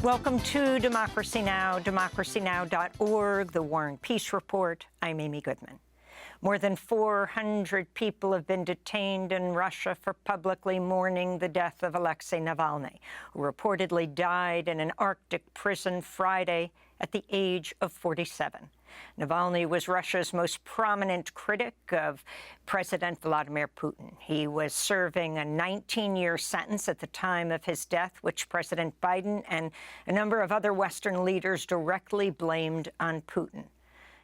Welcome to Democracy Now!, democracynow.org, the War and Peace Report. I'm Amy Goodman. More than 400 people have been detained in Russia for publicly mourning the death of Alexei Navalny, who reportedly died in an Arctic prison Friday at the age of 47. Navalny was Russia's most prominent critic of President Vladimir Putin. He was serving a 19-year sentence at the time of his death, which President Biden and a number of other Western leaders directly blamed on Putin.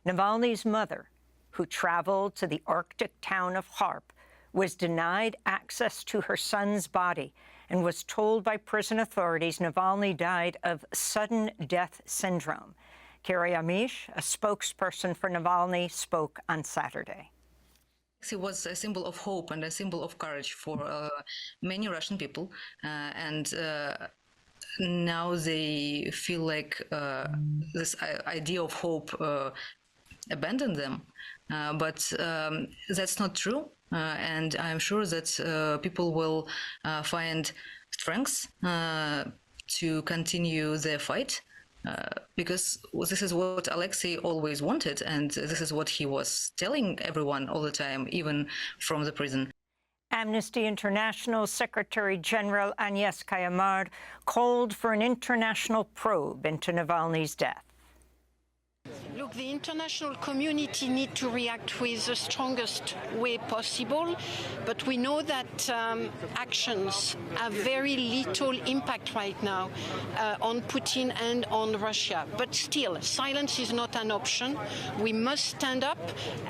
Navalny's mother, who traveled to the Arctic town of Harp, was denied access to her son's body and was told by prison authorities Navalny died of sudden death syndrome. Carrie Amish, a spokesperson for Navalny, spoke on Saturday. He was a symbol of hope and a symbol of courage for many Russian people. And now they feel like this idea of hope abandoned them. But that's not true. And I'm sure that people will find strength to continue their fight. Because this is what Alexei always wanted, and this is what he was telling everyone all the time, even from the prison. Amnesty International Secretary General Agnes Callamard called for an international probe into Navalny's death. Look, the international community need to react with the strongest way possible, but we know that actions have very little impact right now on Putin and on Russia. But still, silence is not an option. We must stand up,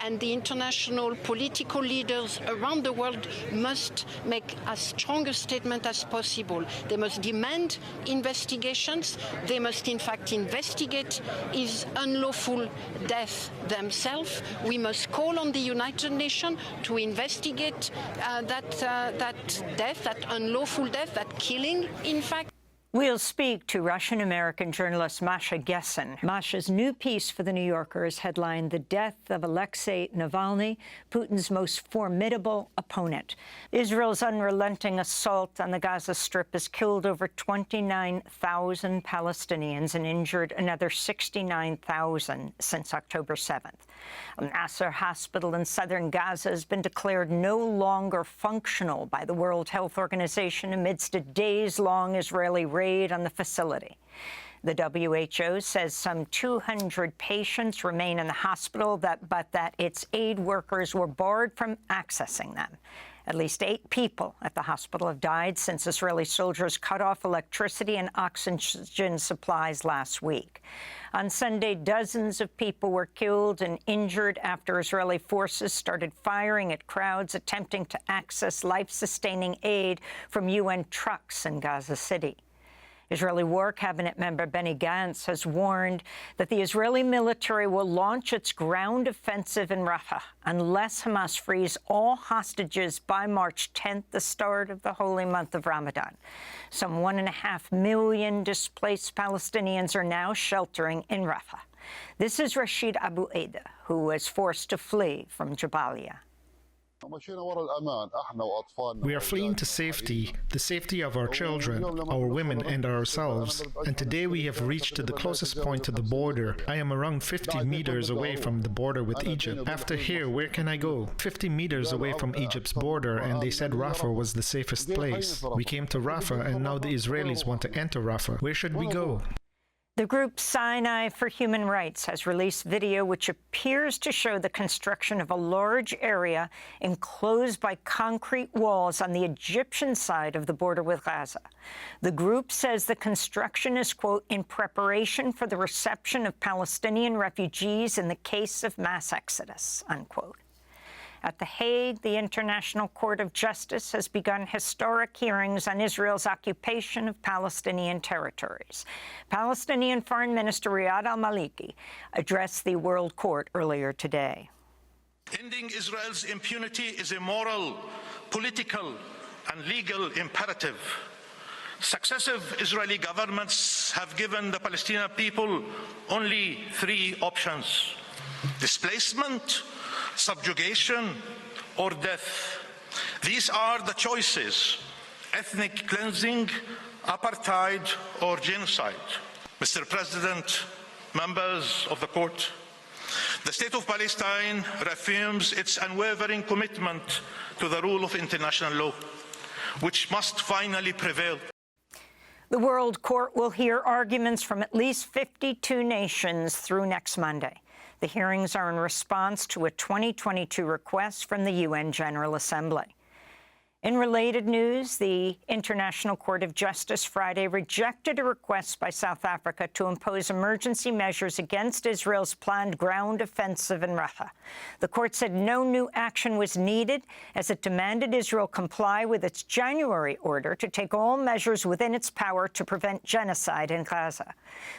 and the international political leaders around the world must make as strong a statement as possible. They must demand investigations. They must, in fact, investigate his unlawful death themselves. We must call on the United Nations to investigate that death, that unlawful death, that killing, in fact. We'll speak to Russian-American journalist Masha Gessen. Masha's new piece for The New Yorker is headlined "The Death of Alexei Navalny, Putin's Most Formidable Opponent." Israel's unrelenting assault on the Gaza Strip has killed over 29,000 Palestinians and injured another 69,000 since October 7th. Al-Nasser Hospital in southern Gaza has been declared no longer functional by the World Health Organization amidst a days-long Israeli raid on the facility. The WHO says some 200 patients remain in the hospital, but that its aid workers were barred from accessing them. At least 8 people at the hospital have died since Israeli soldiers cut off electricity and oxygen supplies last week. On Sunday, dozens of people were killed and injured after Israeli forces started firing at crowds attempting to access life-sustaining aid from UN trucks in Gaza City. Israeli War Cabinet member Benny Gantz has warned that the Israeli military will launch its ground offensive in Rafah unless Hamas frees all hostages by March 10th, the start of the holy month of Ramadan. Some 1.5 million displaced Palestinians are now sheltering in Rafah. This is Rashid Abu Aida, who was forced to flee from Jabalia. We are fleeing to safety, the safety of our children, our women, and ourselves. And today we have reached the closest point to the border. I am around 50 meters away from the border with Egypt. After here, where can I go? 50 meters away from Egypt's border, and they said Rafah was the safest place. We came to Rafah, and now the Israelis want to enter Rafah. Where should we go? The group Sinai for Human Rights has released video which appears to show the construction of a large area enclosed by concrete walls on the Egyptian side of the border with Gaza. The group says the construction is, quote, in preparation for the reception of Palestinian refugees in the case of mass exodus, unquote. At The Hague, the International Court of Justice has begun historic hearings on Israel's occupation of Palestinian territories. Palestinian Foreign Minister Riyad al-Maliki addressed the World Court earlier today. Ending Israel's impunity is a moral, political, and legal imperative. Successive Israeli governments have given the Palestinian people only 3 options: displacement, subjugation, or death. These are the choices, ethnic cleansing, apartheid, or genocide. Mr. President, members of the court, the State of Palestine reaffirms its unwavering commitment to the rule of international law, which must finally prevail. The World Court will hear arguments from at least 52 nations through next Monday. The hearings are in response to a 2022 request from the UN General Assembly. In related news, the International Court of Justice Friday rejected a request by South Africa to impose emergency measures against Israel's planned ground offensive in Rafah. The court said no new action was needed, as it demanded Israel comply with its January order to take all measures within its power to prevent genocide in Gaza.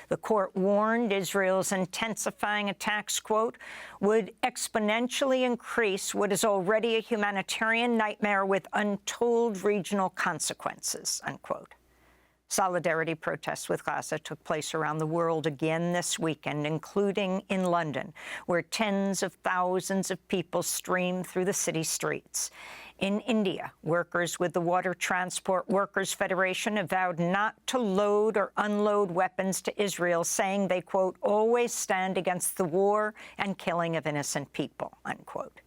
The court warned Israel's intensifying attacks, quote, would exponentially increase what is already a humanitarian nightmare with untold regional consequences, unquote. Solidarity protests with Gaza took place around the world again this weekend, including in London, where tens of thousands of people streamed through the city streets. In India, workers with the Water Transport Workers Federation have vowed not to load or unload weapons to Israel, saying they, quote, always stand against the war and killing of innocent people, unquote.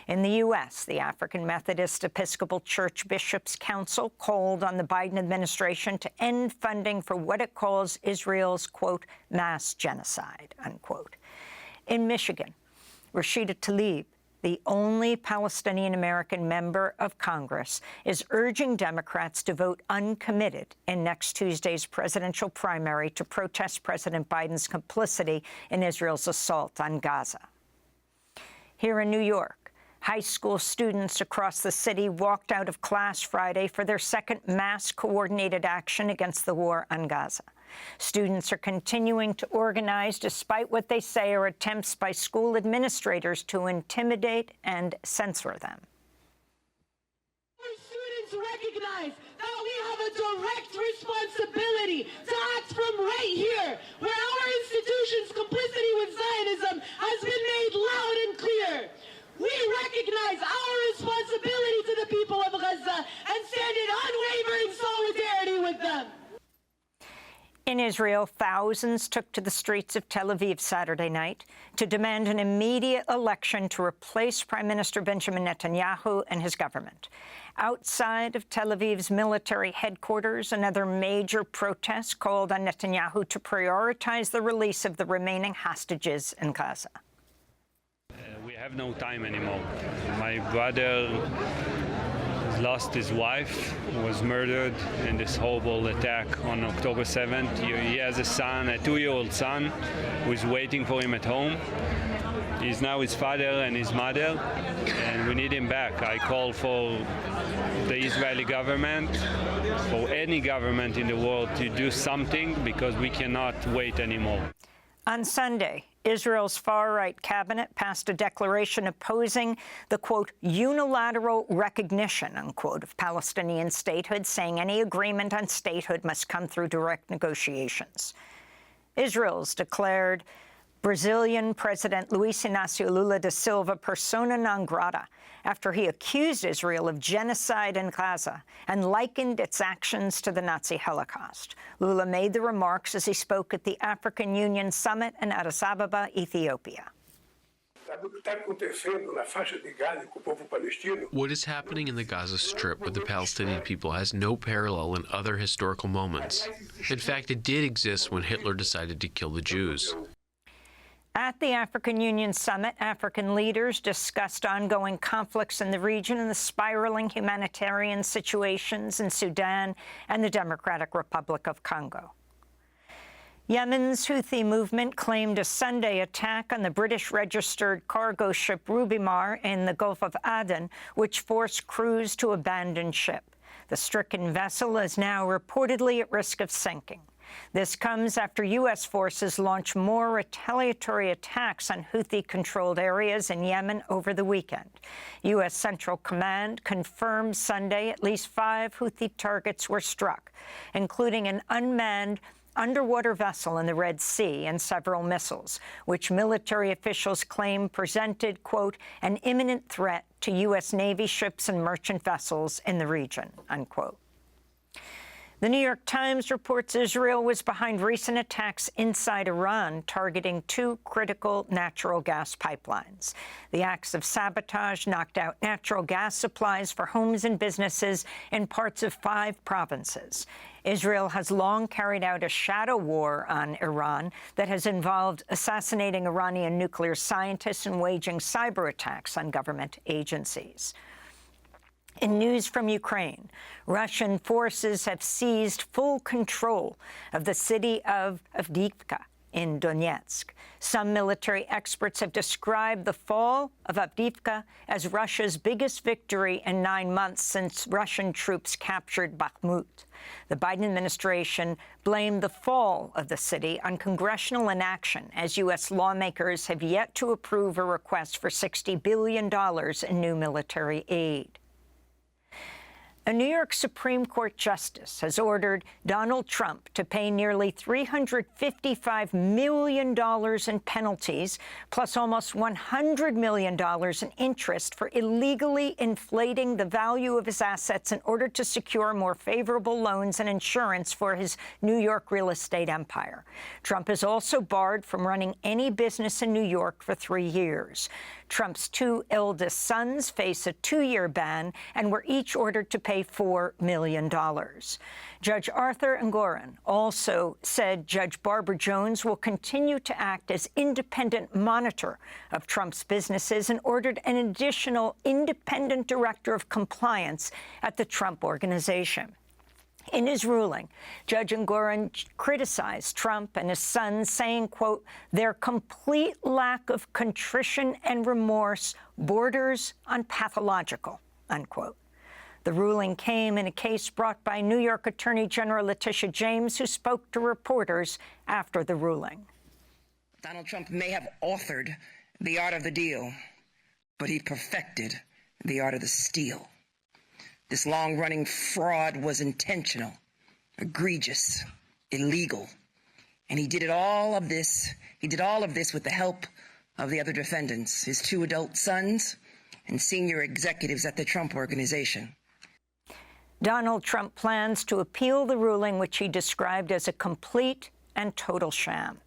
In the U.S., the African Methodist Episcopal Church Bishops' Council called on the Biden administration to end funding for what it calls Israel's, quote, mass genocide, unquote. In Michigan, Rashida Tlaib, the only Palestinian-American member of Congress, is urging Democrats to vote uncommitted in next Tuesday's presidential primary to protest President Biden's complicity in Israel's assault on Gaza. Here in New York, high school students across the city walked out of class Friday for their second mass coordinated action against the war on Gaza. Students are continuing to organize despite what they say are attempts by school administrators to intimidate and censor them. Our students recognize that we have a direct responsibility to act from right here, where our institution's complicity with Zionism has been made loud and clear. We recognize our responsibility to the people of Gaza and stand in unwavering solidarity with them. In Israel, thousands took to the streets of Tel Aviv Saturday night to demand an immediate election to replace Prime Minister Benjamin Netanyahu and his government. Outside of Tel Aviv's military headquarters, another major protest called on Netanyahu to prioritize the release of the remaining hostages in Gaza. We have no time anymore. My brother lost his wife, was murdered in this horrible attack on October 7th. He has a son, a 2-year-old son, who is waiting for him at home. He's now his father and his mother, and we need him back. I call for the Israeli government, for any government in the world, to do something, because we cannot wait anymore. On Sunday, Israel's far-right cabinet passed a declaration opposing the, quote, unilateral recognition, unquote, of Palestinian statehood, saying any agreement on statehood must come through direct negotiations. Israel's declared Brazilian President Luiz Inácio Lula da Silva persona non grata after he accused Israel of genocide in Gaza and likened its actions to the Nazi Holocaust. Lula made the remarks as he spoke at the African Union Summit in Addis Ababa, Ethiopia. What is happening in the Gaza Strip with the Palestinian people has no parallel in other historical moments. In fact, it did exist when Hitler decided to kill the Jews. At the African Union Summit, African leaders discussed ongoing conflicts in the region and the spiraling humanitarian situations in Sudan and the Democratic Republic of Congo. Yemen's Houthi movement claimed a Sunday attack on the British-registered cargo ship Rubimar in the Gulf of Aden, which forced crews to abandon ship. The stricken vessel is now reportedly at risk of sinking. This comes after U.S. forces launched more retaliatory attacks on Houthi-controlled areas in Yemen over the weekend. U.S. Central Command confirmed Sunday at least 5 Houthi targets were struck, including an unmanned underwater vessel in the Red Sea and several missiles, which military officials claim presented, quote, an imminent threat to U.S. Navy ships and merchant vessels in the region, unquote. The New York Times reports Israel was behind recent attacks inside Iran, targeting 2 critical natural gas pipelines. The acts of sabotage knocked out natural gas supplies for homes and businesses in parts of 5 provinces. Israel has long carried out a shadow war on Iran that has involved assassinating Iranian nuclear scientists and waging cyber attacks on government agencies. In news from Ukraine, Russian forces have seized full control of the city of Avdiivka in Donetsk. Some military experts have described the fall of Avdiivka as Russia's biggest victory in 9 months since Russian troops captured Bakhmut. The Biden administration blamed the fall of the city on congressional inaction, as U.S. lawmakers have yet to approve a request for $60 billion in new military aid. A New York Supreme Court justice has ordered Donald Trump to pay nearly $355 million in penalties, plus almost $100 million in interest for illegally inflating the value of his assets in order to secure more favorable loans and insurance for his New York real estate empire. Trump is also barred from running any business in New York for 3 years. Trump's 2 eldest sons face a 2-year ban and were each ordered to pay $4 million. Judge Arthur Engoron also said Judge Barbara Jones will continue to act as independent monitor of Trump's businesses and ordered an additional independent director of compliance at the Trump Organization. In his ruling, Judge Engoron criticized Trump and his sons, saying, quote, their complete lack of contrition and remorse borders on pathological, unquote. The ruling came in a case brought by New York Attorney General Letitia James, who spoke to reporters after the ruling. Donald Trump may have authored the art of the deal, but he perfected the art of the steal. This long-running fraud was intentional, egregious, illegal, and he did all of this with the help of the other defendants, his 2 adult sons and senior executives at the Trump Organization. Donald Trump plans to appeal the ruling, which he described as a complete and total sham.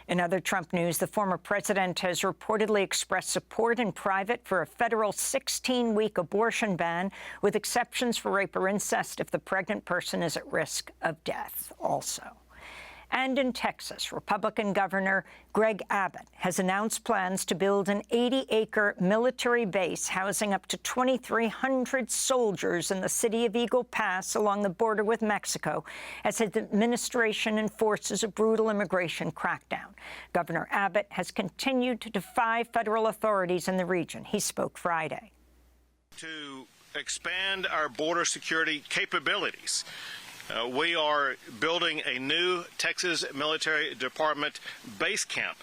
In other Trump news, the former president has reportedly expressed support in private for a federal 16-week abortion ban, with exceptions for rape or incest if the pregnant person is at risk of death also. And in Texas, Republican Governor Greg Abbott has announced plans to build an 80-acre military base housing up to 2,300 soldiers in the city of Eagle Pass along the border with Mexico as his administration enforces a brutal immigration crackdown. Governor Abbott has continued to defy federal authorities in the region. He spoke Friday. To expand our border security capabilities, we are building a new Texas Military Department base camp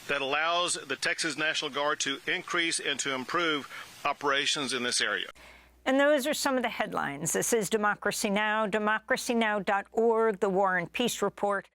that allows the Texas National Guard to increase and to improve operations in this area. And those are some of the headlines. This is Democracy Now!, democracynow.org, the War and Peace Report.